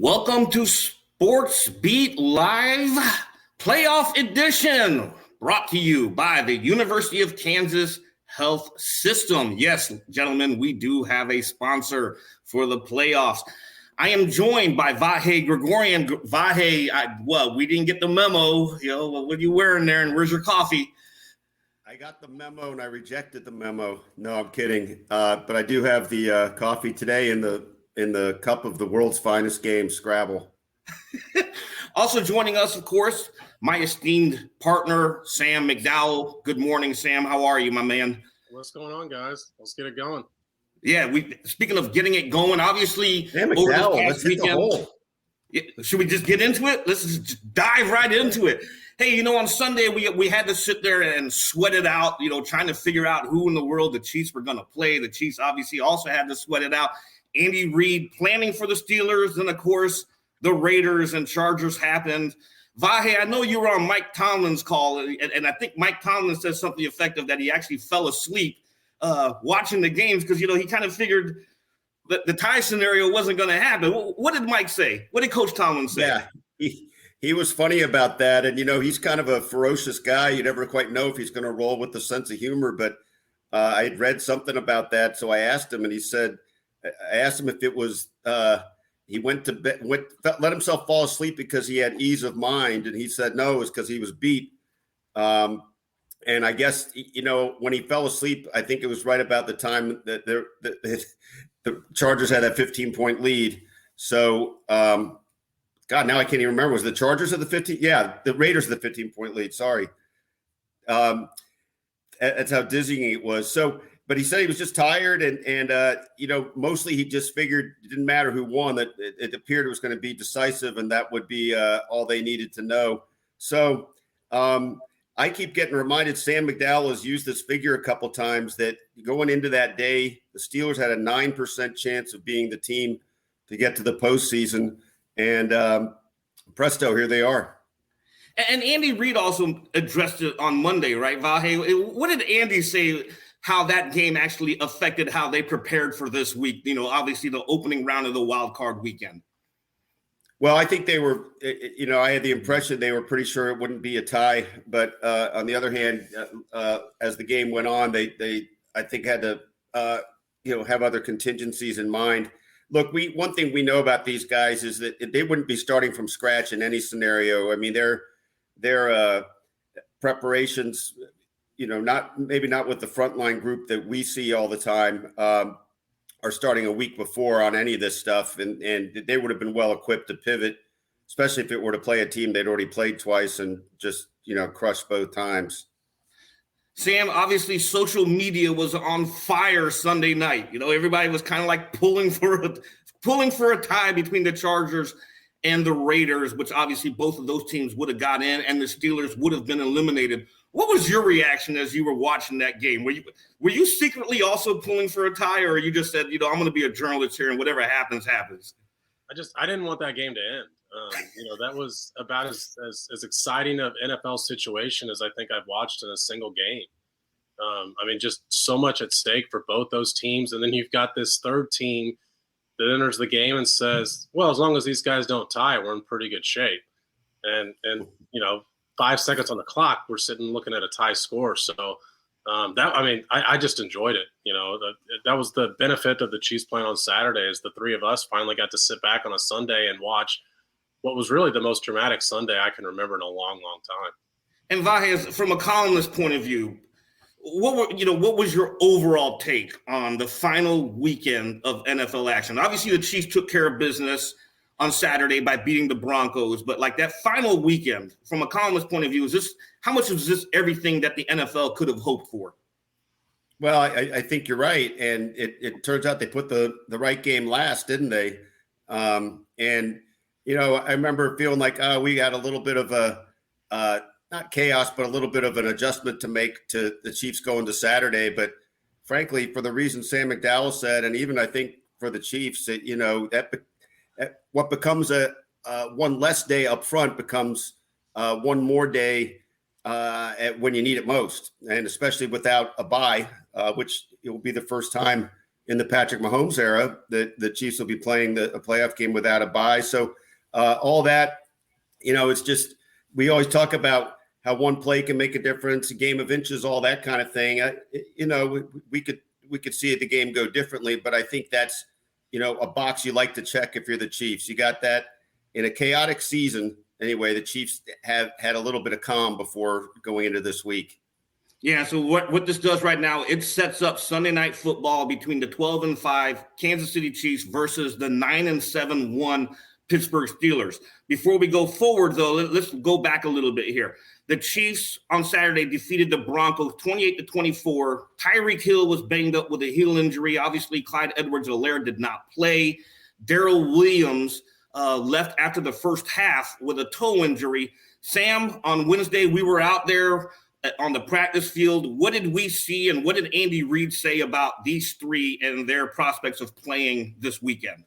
Welcome to Sports Beat Live Playoff Edition, brought to you by the University of Kansas Health System. Yes, gentlemen, we do have a sponsor for the playoffs. I am joined by Vahe Gregorian. Vahe, we didn't get the memo. What are you wearing there, and where's your coffee? I got the memo and I rejected the memo. No, I'm kidding. But I do have the coffee today in the cup of the world's finest game, Scrabble. Also joining us, of course, my esteemed partner, Sam McDowell. Good morning, Sam. How are you, my man? What's going on, guys? Let's get it going. Yeah, speaking of getting it going, obviously, Sam McDowell, let's hit the hole. Should we just get into it? Let's just dive right into it. Hey, on Sunday we had to sit there and sweat it out, trying to figure out who in the world the Chiefs were going to play. The Chiefs obviously also had to sweat it out. Andy Reid planning for the Steelers, and of course the Raiders and Chargers happened. Vahe, I know you were on Mike Tomlin's call, and I think Mike Tomlin said something effective that he actually fell asleep watching the games because, he kind of figured that the tie scenario wasn't going to happen. What did Mike say? What did Coach Tomlin say? Yeah, he was funny about that. And, he's kind of a ferocious guy. You never quite know if he's going to roll with the sense of humor. But I had read something about that. So I asked him, and he said, I asked him if it was he went to bed, let himself fall asleep because he had ease of mind. And he said, no, it was because he was beat. And I guess, when he fell asleep, I think it was right about the time that the Chargers had that 15-point lead. So, God, now I can't even remember. Was the Chargers of the 15? Yeah, the Raiders of the 15-point lead. Sorry. That's how dizzying it was. So, but he said he was just tired and mostly he just figured it didn't matter who won, that it appeared it was going to be decisive and that would be all they needed to know. So I keep getting reminded, Sam McDowell has used this figure a couple times, that going into that day, the Steelers had a 9% chance of being the team to get to the postseason. And presto, here they are. And Andy Reid also addressed it on Monday, right, Vahe? What did Andy say, how that game actually affected how they prepared for this week? Obviously the opening round of the wild card weekend. Well, I think they were, I had the impression they were pretty sure it wouldn't be a tie. But on the other hand, as the game went on, they I think had to, have other contingencies in mind. Look, one thing we know about these guys is that they wouldn't be starting from scratch in any scenario. I mean, their preparations, not with the frontline group that we see all the time, are starting a week before on any of this stuff, and they would have been well equipped to pivot, especially if it were to play a team they'd already played twice and just crushed both times. Sam, obviously social media was on fire Sunday night. Everybody was kind of like pulling for a tie between the Chargers and the Raiders, which obviously both of those teams would have got in and the Steelers would have been eliminated. What was your reaction as you were watching that game? Were you secretly also pulling for a tie, or you just said, I'm going to be a journalist here and whatever happens, happens? I didn't want that game to end. That was about as exciting of NFL situation as I think I've watched in a single game. Just so much at stake for both those teams. And then you've got this third team that enters the game and says, well, as long as these guys don't tie, we're in pretty good shape. And 5 seconds on the clock, we're sitting looking at a tie score. So I just enjoyed it. That was the benefit of the Chiefs playing on Saturday, is the three of us finally got to sit back on a Sunday and watch what was really the most dramatic Sunday I can remember in a long, long time. And Vahe, from a columnist point of view, what was your overall take on the final weekend of NFL action? Obviously, the Chiefs took care of business on Saturday by beating the Broncos, but like that final weekend, from a columnist point of view, how much was this everything that the NFL could have hoped for? Well, I think you're right, and it turns out they put the right game last, didn't they? I remember feeling like we got a little bit of a not chaos, but a little bit of an adjustment to make to the Chiefs going to Saturday. But frankly, for the reason Sam McDowell said, and even I think for the Chiefs, that what becomes a one less day up front becomes one more day when you need it most, and especially without a bye, which it will be the first time in the Patrick Mahomes era, the Chiefs will be playing a playoff game without a bye. So all that, it's just, we always talk about how one play can make a difference, a game of inches, all that kind of thing. We could see the game go differently, but I think that's, a box you like to check if you're the Chiefs. You got that in a chaotic season. Anyway, the Chiefs have had a little bit of calm before going into this week. Yeah, so what this does right now, it sets up Sunday Night Football between the 12-5 Kansas City Chiefs versus the 9-7-1 Pittsburgh Steelers. Before we go forward, though, let's go back a little bit here. The Chiefs on Saturday defeated the Broncos 28-24. Tyreek Hill was banged up with a heel injury. Obviously, Clyde Edwards-Helaire did not play. Darrell Williams left after the first half with a toe injury. Sam, on Wednesday, we were out there on the practice field. What did we see, and what did Andy Reid say about these three and their prospects of playing this weekend?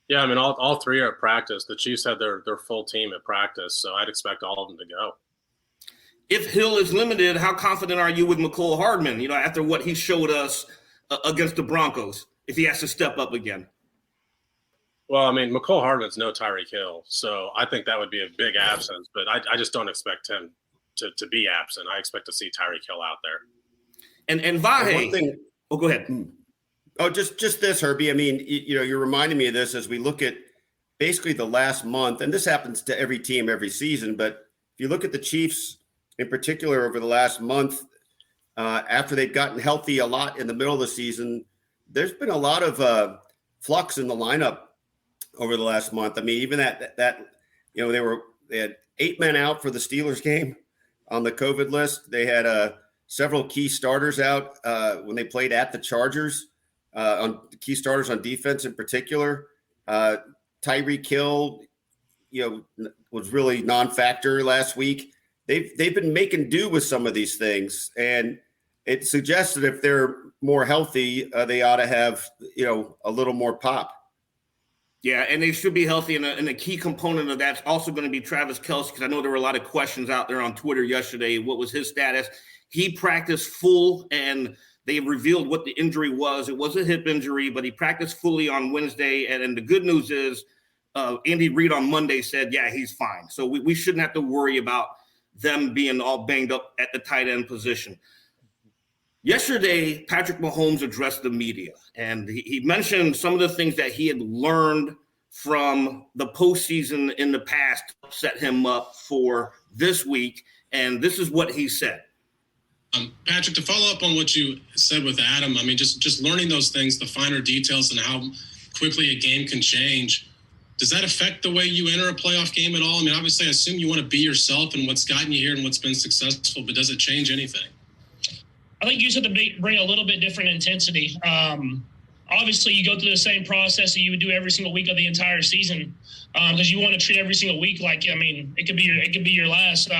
Yeah, I mean, all three are at practice. The Chiefs had their full team at practice, so I'd expect all of them to go. If Hill is limited, how confident are you with McCole Hardman, after what he showed us against the Broncos, if he has to step up again? Well, I mean, McCole Hardman's no Tyreek Hill, so I think that would be a big absence, but I just don't expect him to be absent. I expect to see Tyreek Hill out there. And Vahe. Go ahead. Oh, just this, Herbie. I mean, you're reminding me of this as we look at basically the last month, and this happens to every team every season, but if you look at the Chiefs in particular over the last month, after they've gotten healthy a lot in the middle of the season, there's been a lot of flux in the lineup over the last month. I mean, even that they had 8 men out for the Steelers game on the COVID list. They had several key starters out when they played at the Chargers. On key starters on defense in particular. Tyreek Hill, was really non-factor last week. They've been making do with some of these things, and it suggests that if they're more healthy, they ought to have a little more pop. Yeah, and they should be healthy, and a key component of that's also going to be Travis Kelce, because I know there were a lot of questions out there on Twitter yesterday. What was his status? He practiced full, and they revealed what the injury was. It was a hip injury, but he practiced fully on Wednesday. And the good news is Andy Reid on Monday said, yeah, he's fine. So we shouldn't have to worry about them being all banged up at the tight end position. Yesterday, Patrick Mahomes addressed the media, and he mentioned some of the things that he had learned from the postseason in the past to set him up for this week. And this is what he said. Patrick, to follow up on what you said with Adam, I mean, just learning those things, the finer details and how quickly a game can change, does that affect the way you enter a playoff game at all? I mean, obviously, I assume you want to be yourself and what's gotten you here and what's been successful, but does it change anything? I think you just have to bring a little bit different intensity. Obviously, you go through the same process that you would do every single week of the entire season because you want to treat every single week like, I mean, it could be your last.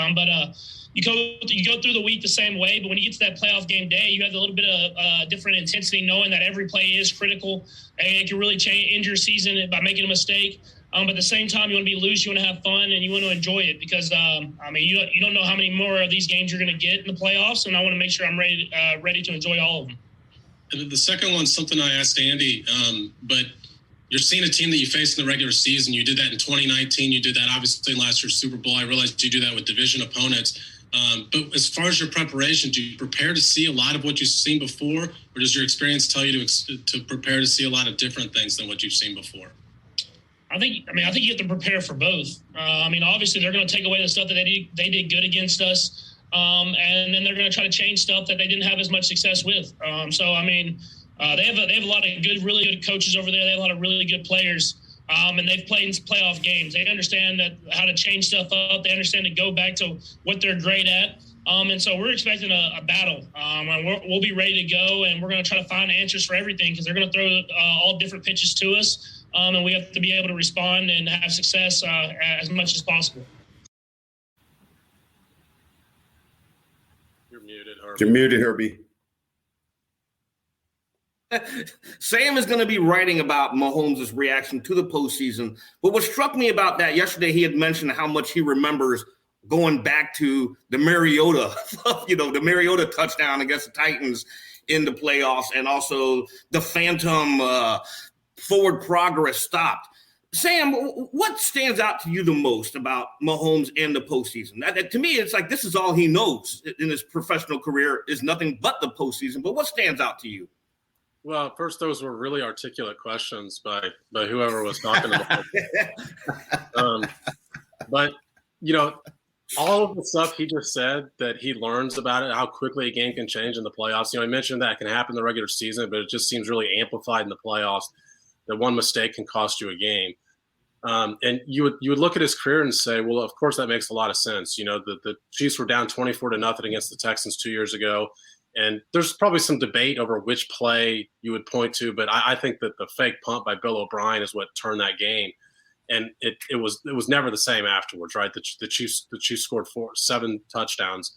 You go through the week the same way, but when you get to that playoff game day, you have a little bit of different intensity, knowing that every play is critical and it can really end your season by making a mistake. But at the same time, you want to be loose, you want to have fun, and you want to enjoy it because, you don't know how many more of these games you're going to get in the playoffs, and I want to make sure I'm ready to enjoy all of them. And the second one's something I asked Andy, but you're seeing a team that you faced in the regular season. You did that in 2019. You did that, obviously, in last year's Super Bowl. I realized you do that with division opponents. But as far as your preparation, do you prepare to see a lot of what you've seen before, or does your experience tell you to prepare to see a lot of different things than what you've seen before? I think you have to prepare for both. Obviously they're going to take away the stuff that they did good against us, and then they're going to try to change stuff that they didn't have as much success with. They have a lot of really good coaches over there. They have a lot of really good players. And they've played in playoff games. They understand how to change stuff up. They understand to go back to what they're great at. And so we're expecting a battle. We'll be ready to go, and we're going to try to find answers for everything because they're going to throw all different pitches to us. And we have to be able to respond and have success as much as possible. You're muted, Herbie. You're muted, Herbie. Sam is going to be writing about Mahomes' reaction to the postseason. But what struck me about that yesterday, he had mentioned how much he remembers going back to the Mariota, the Mariota touchdown against the Titans in the playoffs, and also the phantom forward progress stopped. Sam, what stands out to you the most about Mahomes and the postseason? To me, it's like this is all he knows in his professional career is nothing but the postseason. But what stands out to you? Well, first, those were really articulate questions by whoever was talking about it. But, all of the stuff he just said that he learns about it, how quickly a game can change in the playoffs. I mentioned that it can happen in the regular season, but it just seems really amplified in the playoffs, that one mistake can cost you a game. And you would look at his career and say, well, of course that makes a lot of sense. The Chiefs were down 24-0 against the Texans 2 years ago. And there's probably some debate over which play you would point to, but I think that the fake punt by Bill O'Brien is what turned that game. And it was never the same afterwards, right? The Chiefs scored 7 touchdowns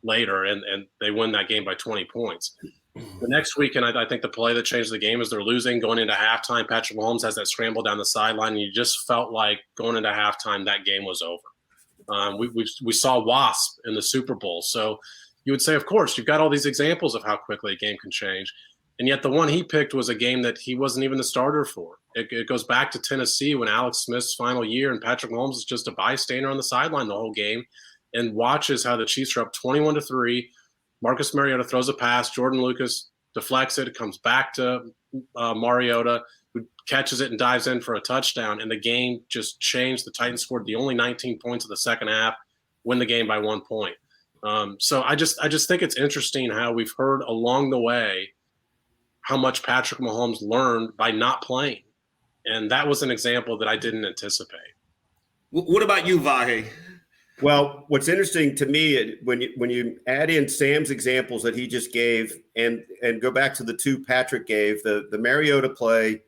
later, and they win that game by 20 points. The next week, and I think the play that changed the game is they're losing going into halftime. Patrick Mahomes has that scramble down the sideline, and you just felt like going into halftime that game was over. We saw Wasp in the Super Bowl, so you would say, of course, you've got all these examples of how quickly a game can change. And yet the one he picked was a game that he wasn't even the starter for. It goes back to Tennessee when Alex Smith's final year, and Patrick Mahomes is just a bystander on the sideline the whole game and watches how the Chiefs are up 21-3. Marcus Mariota throws a pass. Jordan Lucas deflects it. It comes back to Mariota, who catches it and dives in for a touchdown. And the game just changed. The Titans scored the only 19 points of the second half, win the game by 1 point. So I just think it's interesting how we've heard along the way how much Patrick Mahomes learned by not playing. And that was an example that I didn't anticipate. What about you, Vahe? Well, what's interesting to me when you add in Sam's examples that he just gave and go back to the two Patrick gave, the Mariota play,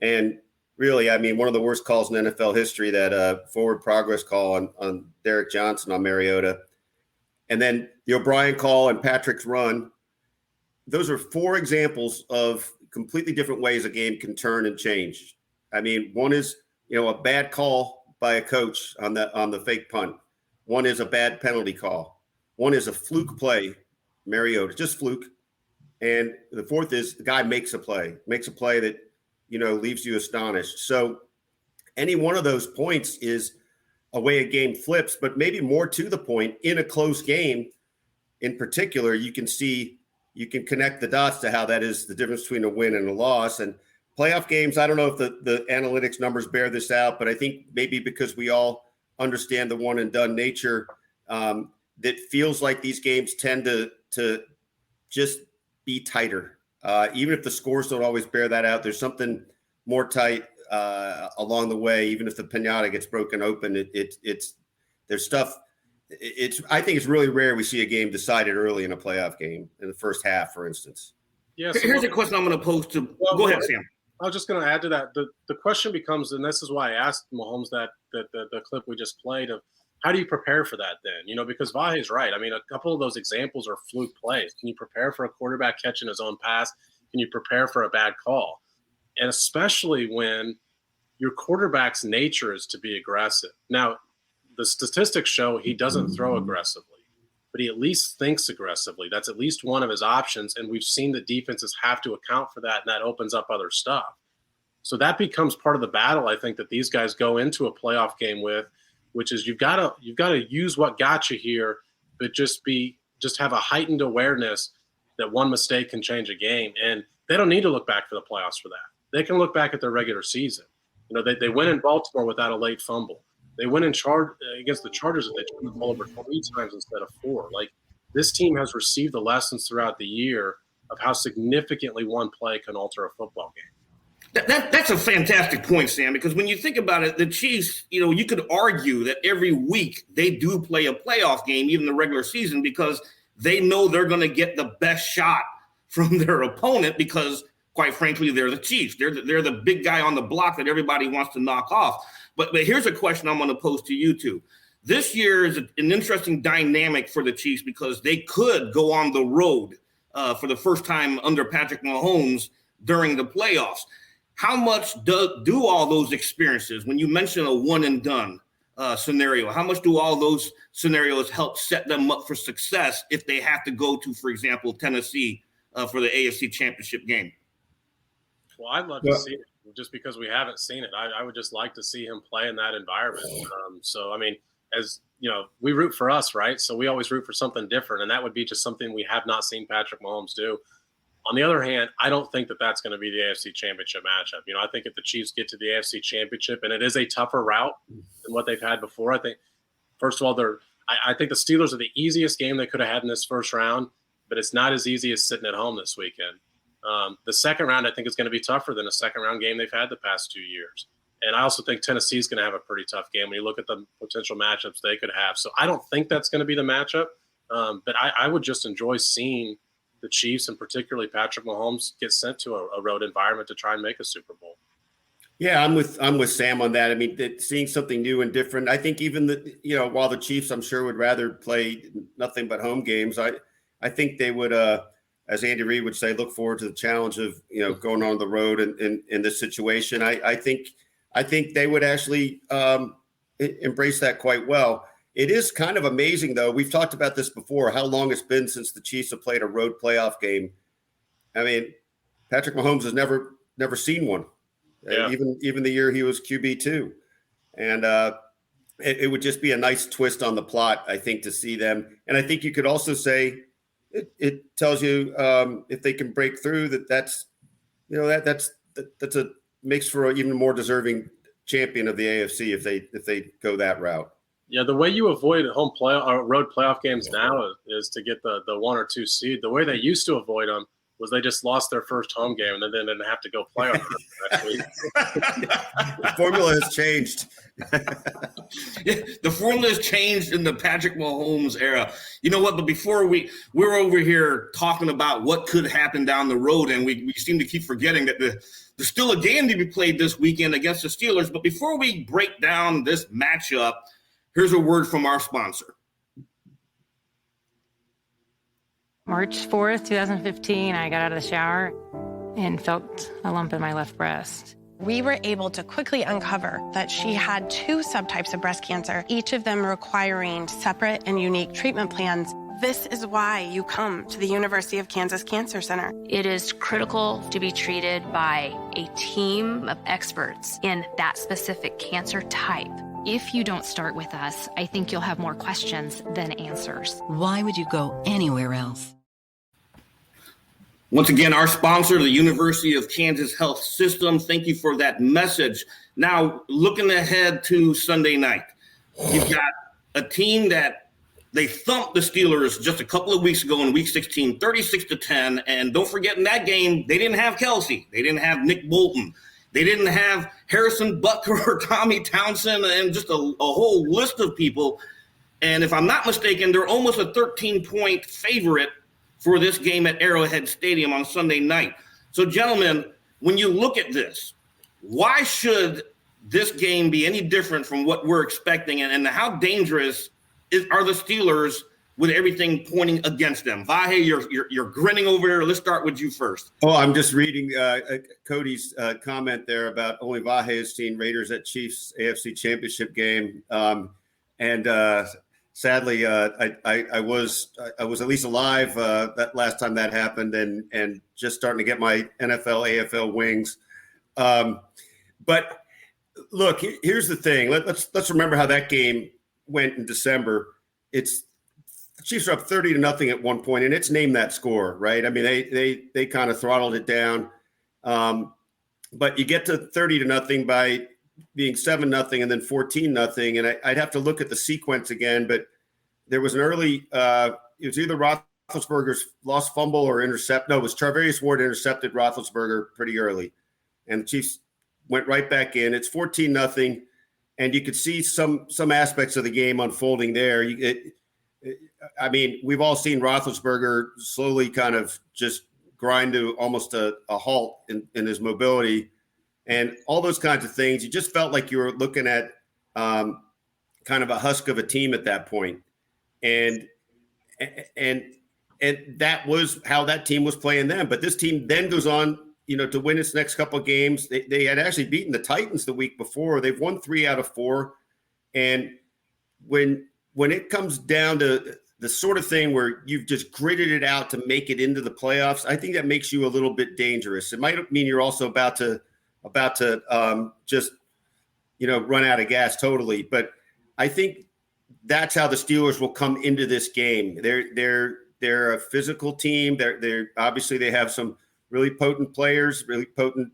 and really, I mean, one of the worst calls in NFL history, that forward progress call on Derek Johnson on Mariota, and then the O'Brien call and Patrick's run. Those are 4 examples of completely different ways a game can turn and change. I mean, one is, a bad call by a coach on the fake punt. One is a bad penalty call. One is a fluke play, Mariota, just fluke. And the fourth is the guy makes a play that, leaves you astonished. So any one of those points is a way a game flips, but maybe more to the point, in a close game in particular, you can connect the dots to how that is the difference between a win and a loss. And playoff games, I don't know if the analytics numbers bear this out, but I think maybe because we all understand the one and done nature, that feels like these games tend to just be tighter. Even if the scores don't always bear that out, there's something more tight along the way. Even if the pinata gets broken open, there's stuff. I think it's really rare we see a game decided early in a playoff game in the first half, for instance. Yeah. So here's a question I'm going to pose to. Go ahead, Sam. I was just going to add to that. The question becomes, and this is why I asked Mahomes that the clip we just played of, how do you prepare for that then? Because Vahe's right. I mean, a couple of those examples are fluke plays. Can you prepare for a quarterback catching his own pass? Can you prepare for a bad call? And especially when your quarterback's nature is to be aggressive. Now, the statistics show he doesn't throw aggressively, but he at least thinks aggressively. That's at least one of his options. And we've seen the defenses have to account for that, and that opens up other stuff. So that becomes part of the battle, I think, that these guys go into a playoff game with, which is you've got to use what got you here, but just have a heightened awareness that one mistake can change a game. And they don't need to look back for the playoffs for that. They can look back at their regular season. They win in Baltimore without a late fumble. They win against the Chargers that they turned the ball over 3 times instead of 4. Like, this team has received the lessons throughout the year of how significantly one play can alter a football game. That's a fantastic point, Sam, because when you think about it, the Chiefs, you could argue that every week they do play a playoff game, even the regular season, because they know they're going to get the best shot from their opponent because, quite frankly, they're the Chiefs. They're the big guy on the block that everybody wants to knock off. But here's a question I'm going to pose to you two. This year is an interesting dynamic for the Chiefs because they could go on the road for the first time under Patrick Mahomes during the playoffs. How much do all those experiences, when you mention a one and done scenario, how much do all those scenarios help set them up for success if they have to go to, for example, Tennessee for the AFC Championship game. Well, I'd love to see it just because we haven't seen it. I would just like to see him play in that environment. So, I mean, as you know, we root for us, right? So we always root for something different, and that would be just something we have not seen Patrick Mahomes do. On the other hand, I don't think that that's going to be the AFC Championship matchup. You know, I think if the Chiefs get to the AFC Championship, and it is a tougher route than what they've had before, I think, first of all, I think the Steelers are the easiest game they could have had in this first round, but it's not as easy as sitting at home this weekend. The second round, I think, is going to be tougher than a second-round game they've had the past 2 years. And I also think Tennessee is going to have a pretty tough game when you look at the potential matchups they could have. So I don't think that's going to be the matchup, but I would just enjoy seeing the Chiefs and particularly Patrick Mahomes get sent to a road environment to try and make a Super Bowl. Yeah, I'm with Sam on that. I mean, seeing something new and different. I think even while the Chiefs, I'm sure, would rather play nothing but home games, I think they would, as Andy Reid would say, look forward to the challenge of going on the road in this situation. I think they would actually embrace that quite well. It is kind of amazing, though. We've talked about this before, how long it's been since the Chiefs have played a road playoff game. I mean, Patrick Mahomes has never seen one, even the year he was QB2. And it would just be a nice twist on the plot, I think, to see them. And I think you could also say it tells you if they can break through that's a makes for an even more deserving champion of the AFC if they go that route. Yeah, the way you avoid road playoff games now is to get the 1 or 2 seed. The way they used to avoid them was they just lost their first home game and then they didn't have to go play on it next week. The formula has changed. Yeah, the formula has changed in the Patrick Mahomes era. You know what? But before we're over here talking about what could happen down the road, and we seem to keep forgetting that there's still a game to be played this weekend against the Steelers. But before we break down this matchup, here's a word from our sponsor. March 4th, 2015, I got out of the shower and felt a lump in my left breast. We were able to quickly uncover that she had 2 subtypes of breast cancer, each of them requiring separate and unique treatment plans. This is why you come to the University of Kansas Cancer Center. It is critical to be treated by a team of experts in that specific cancer type. If you don't start with us, I think you'll have more questions than answers. Why would you go anywhere else? Once again, our sponsor, the University of Kansas Health System. Thank you for that message. Now, looking ahead to Sunday night, you've got a team that they thumped the Steelers just a couple of weeks ago in Week 16, 36-10. And don't forget, in that game, they didn't have Kelsey. They didn't have Nick Bolton. They didn't have Harrison Butker or Tommy Townsend and just a whole list of people. And if I'm not mistaken, they're almost a 13-point favorite for this game at Arrowhead Stadium on Sunday night. So, gentlemen, when you look at this, why should this game be any different from what we're expecting? And how dangerous are the Steelers with everything pointing against them? Vahe, you're grinning over there. Let's start with you first. Oh, I'm just reading Cody's comment there about only Vahe has seen Raiders at Chiefs AFC Championship game. Sadly, I was at least alive that last time that happened, and just starting to get my NFL AFL wings. But look, here's the thing. Let's remember how that game went in December. The Chiefs are up 30-0 at one point, and it's named that score, right? I mean, they kind of throttled it down. But you get to 30-0 by being 7-0 and then 14-0. And I'd have to look at the sequence again, but there was an early it was either Roethlisberger's lost fumble or intercept. No, it was Charvarius Ward intercepted Roethlisberger pretty early. And the Chiefs went right back in. It's 14-0. And you could see some aspects of the game unfolding there. I mean, we've all seen Roethlisberger slowly kind of just grind to almost a halt in his mobility and all those kinds of things. You just felt like you were looking at kind of a husk of a team at that point. And that was how that team was playing them. But this team then goes on, to win its next couple of games. They had actually beaten the Titans the week before. They've won 3 out of 4. And when it comes down to the sort of thing where you've just gritted it out to make it into the playoffs, I think that makes you a little bit dangerous. It might mean you're also about to just, run out of gas totally. But I think that's how the Steelers will come into this game. They're a physical team. They're obviously they have some really potent players, really potent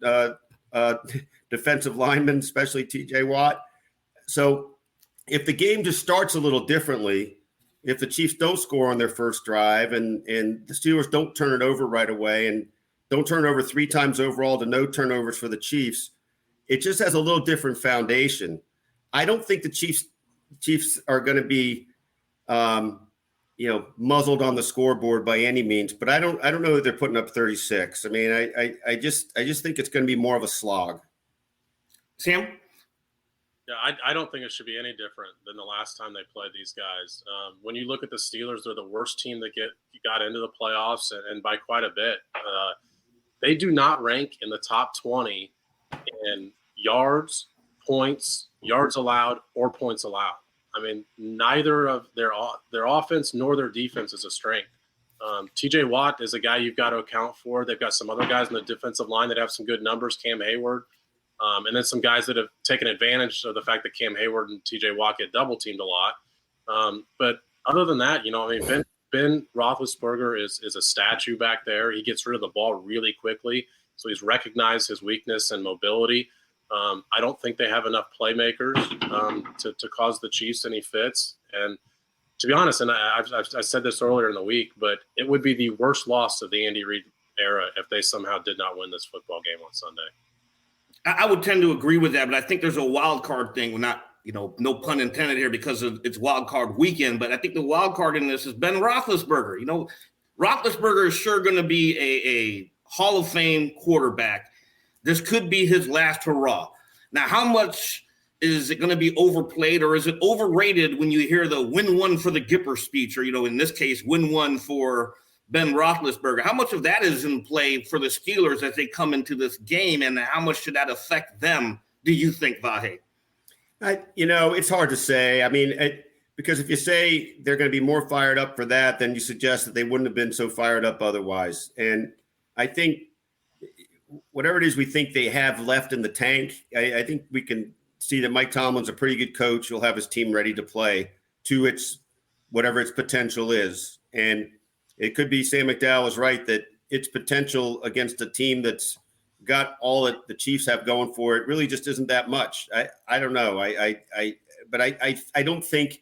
defensive linemen, especially TJ Watt. So if the game just starts a little differently, if the Chiefs don't score on their first drive and the Steelers don't turn it over right away and don't turn it over 3 times overall to no turnovers for the Chiefs, it just has a little different foundation. I don't think the Chiefs are going to be, muzzled on the scoreboard by any means, but I don't know that they're putting up 36. I mean, I just think it's going to be more of a slog. Sam? Yeah, I don't think it should be any different than the last time they played these guys. When you look at the Steelers, they're the worst team that got into the playoffs, and by quite a bit. They do not rank in the top 20 in yards, points, yards allowed, or points allowed. I mean, neither of their offense nor their defense is a strength. TJ Watt is a guy you've got to account for. They've got some other guys in the defensive line that have some good numbers, Cam Hayward. And then some guys that have taken advantage of the fact that Cam Hayward and TJ Watt get double teamed a lot. But other than that, Ben Roethlisberger is a statue back there. He gets rid of the ball really quickly. So he's recognized his weakness and mobility. I don't think they have enough playmakers to cause the Chiefs any fits. And to be honest, and I said this earlier in the week, but it would be the worst loss of the Andy Reid era if they somehow did not win this football game on Sunday. I would tend to agree with that, but I think there's a wild card thing. We're not, no pun intended here because it's wild card weekend, but I think the wild card in this is Ben Roethlisberger. Roethlisberger is sure going to be a Hall of Fame quarterback. This could be his last hurrah. Now, how much is it going to be overplayed, or is it overrated when you hear the win one for the Gipper speech, or, in this case, win one for Ben Roethlisberger? How much of that is in play for the Steelers as they come into this game, and how much should that affect them, do you think, Vahe? It's hard to say. I mean, because if you say they're going to be more fired up for that, then you suggest that they wouldn't have been so fired up otherwise. And I think whatever it is we think they have left in the tank, I think we can see that Mike Tomlin's a pretty good coach. He'll have his team ready to play to whatever its potential is. And it could be Sam McDowell is right that its potential against a team that's got all that the Chiefs have going for it really just isn't that much. I don't know. But I don't think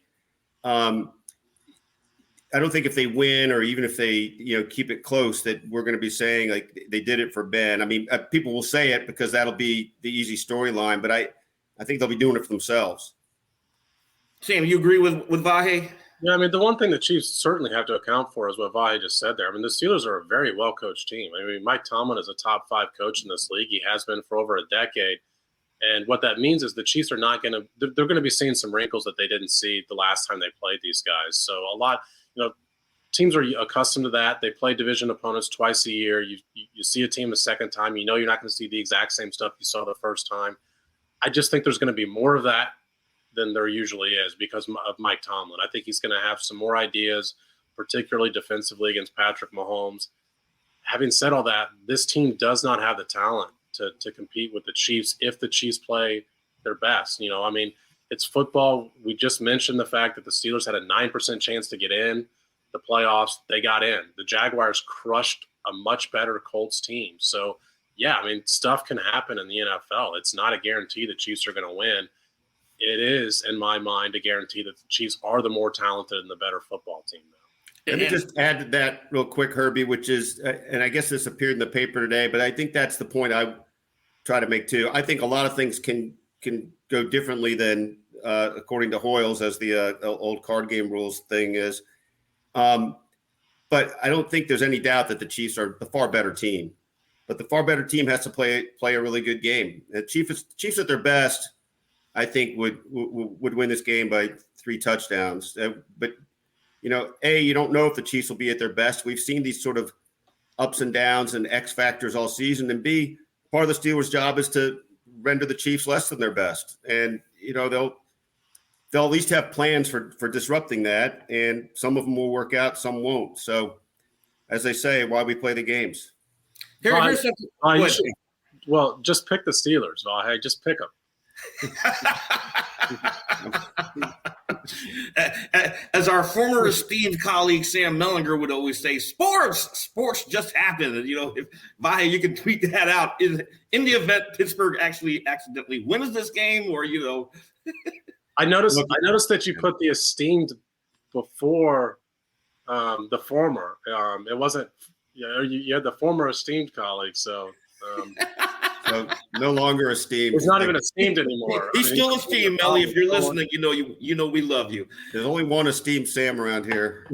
if they win or even if they keep it close that we're going to be saying like they did it for Ben. I mean, people will say it because that'll be the easy storyline, but I think they'll be doing it for themselves. Sam, you agree with Vahe? Yeah, I mean, the one thing the Chiefs certainly have to account for is what Vahe just said there. I mean, the Steelers are a very well-coached team. I mean, Mike Tomlin is a top 5 coach in this league. He has been for over a decade. And what that means is the Chiefs are not going to – they're going to be seeing some wrinkles that they didn't see the last time they played these guys. So a lot teams are accustomed to that. They play division opponents twice a year. You see a team the second time. You're not going to see the exact same stuff you saw the first time. I just think there's going to be more of that than there usually is because of Mike Tomlin. I think he's going to have some more ideas, particularly defensively against Patrick Mahomes. Having said all that, this team does not have the talent to compete with the Chiefs if the Chiefs play their best. I mean, it's football. We just mentioned the fact that the Steelers had a 9% chance to get in the playoffs. They got in. The Jaguars crushed a much better Colts team. So, yeah, I mean, stuff can happen in the NFL. It's not a guarantee the Chiefs are going to win. It is, in my mind, a guarantee that the Chiefs are the more talented and the better football team now. Let me just add to that real quick, Herbie, which is, and I guess this appeared in the paper today, but I think that's the point I try to make too. I think a lot of things can go differently than according to Hoyles, as the old card game rules thing is. But I don't think there's any doubt that the Chiefs are the far better team. But the far better team has to play a really good game. The Chiefs at their best, I think would win this game by 3 touchdowns. But you don't know if the Chiefs will be at their best. We've seen these sort of ups and downs and X factors all season. And B, part of the Steelers' job is to render the Chiefs less than their best. And they'll at least have plans for disrupting that, and some of them will work out, some won't. So, as they say, why we play the games. Here's something. Well, just pick the Steelers. Hey, just pick them. As our former esteemed colleague Sam Mellinger would always say, sports just happen. And, if Vahe, you can tweet that out in the event Pittsburgh actually accidentally wins this game, or I noticed that you put the esteemed before the former. It wasn't. You had the former esteemed colleague, so. So no longer esteemed. He's not even esteemed anymore. He's still esteemed, Melly. If you're listening, you know we love you. There's only one esteemed Sam around here.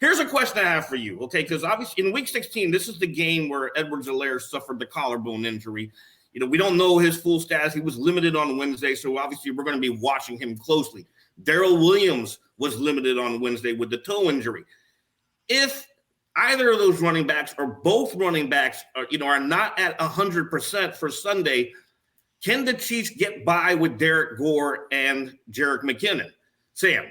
Here's a question I have for you, okay? Because obviously in Week 16, this is the game where Edwards-Helaire suffered the collarbone injury. We don't know his full status. He was limited on Wednesday, so obviously we're going to be watching him closely. Darrell Williams was limited on Wednesday with the toe injury. If either of those running backs or both running backs are not at 100% for Sunday, can the Chiefs get by with Derek Gore and Jerick McKinnon? Sam.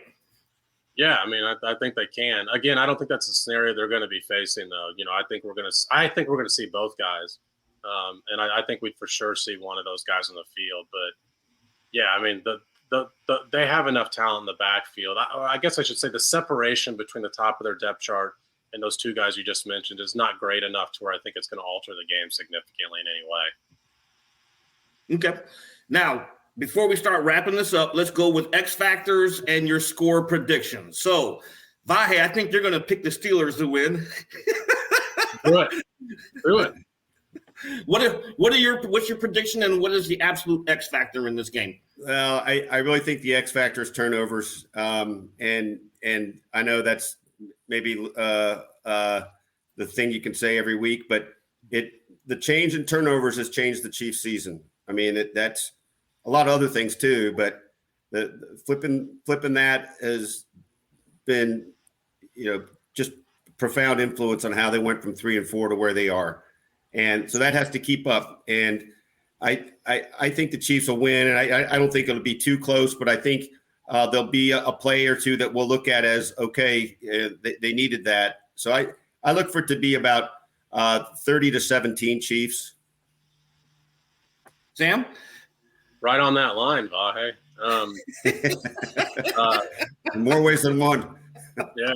Yeah, I mean, I think they can. Again, I don't think that's a scenario they're going to be facing, though. I think we're going to see both guys, and I think we'd for sure see one of those guys on the field. But yeah, I mean, they have enough talent in the backfield. I guess I should say the separation between the top of their depth chart and those two guys you just mentioned is not great enough to where I think it's going to alter the game significantly in any way. Okay. Now, before we start wrapping this up, let's go with X factors and your score predictions. So, Vahe, I think you're going to pick the Steelers to win. Do it. What's your prediction, and what is the absolute X factor in this game? Well, I really think the X factor is turnovers, and I know that's maybe the thing you can say every week, but the change in turnovers has changed the Chiefs season. I mean, that's a lot of other things too, but the flipping that has been, just profound influence on how they went from 3-4 to where they are. And so that has to keep up. And I think the Chiefs will win, and I don't think it'll be too close, but I think there'll be a play or two that we'll look at as, okay, they needed that. So I look for it to be about 30-17 Chiefs. Sam? Right on that line, Vahe. In more ways than one. Yeah.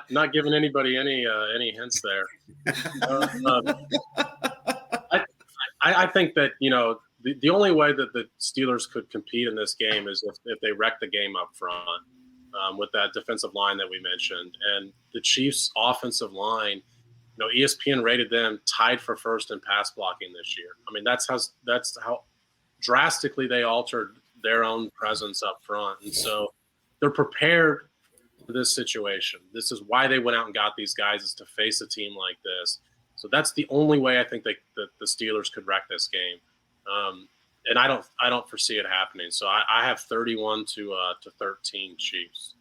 Not giving anybody any hints there. I think that, the only way that the Steelers could compete in this game is if they wreck the game up front with that defensive line that we mentioned. And the Chiefs' offensive line, ESPN rated them tied for first in pass blocking this year. I mean, that's how drastically they altered their own presence up front. And so they're prepared for this situation. This is why they went out and got these guys, is to face a team like this. So that's the only way I think that the Steelers could wreck this game. And I don't foresee it happening. So I have 31-13 Chiefs.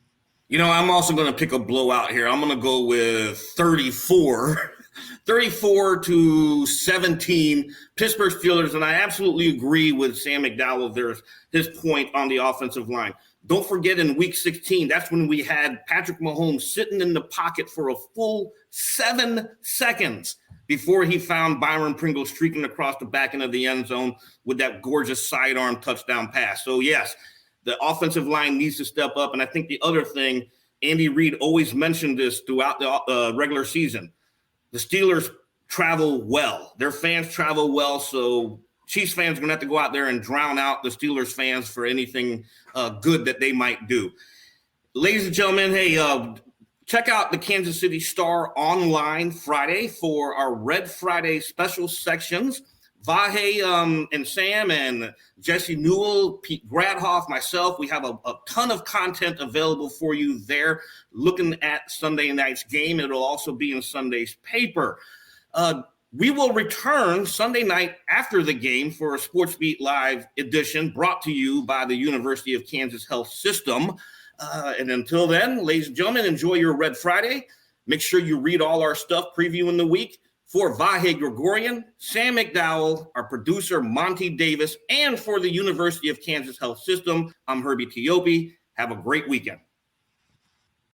I'm also going to pick a blowout here. I'm going to go with 34-17 Pittsburgh Steelers. And I absolutely agree with Sam McDowell. There's his point on the offensive line. Don't forget, in Week 16, that's when we had Patrick Mahomes sitting in the pocket for a full 7 seconds before he found Byron Pringle streaking across the back end of the end zone with that gorgeous sidearm touchdown pass. So, yes, the offensive line needs to step up. And I think the other thing, Andy Reid always mentioned this throughout the regular season, the Steelers travel well. Their fans travel well, so Chiefs fans are going to have to go out there and drown out the Steelers fans for anything good that they might do. Ladies and gentlemen, hey, check out the Kansas City Star online Friday for our Red Friday special sections. Vahe and Sam and Jesse Newell, Pete Gradhoff, myself, we have a ton of content available for you there looking at Sunday night's game. It'll also be in Sunday's paper. We will return Sunday night after the game for a Sports Beat Live edition brought to you by the University of Kansas Health System. And until then, ladies and gentlemen, enjoy your Red Friday. Make sure you read all our stuff previewing the week. For Vahe Gregorian, Sam McDowell, our producer, Monty Davis, and for the University of Kansas Health System, I'm Herbie Teope. Have a great weekend.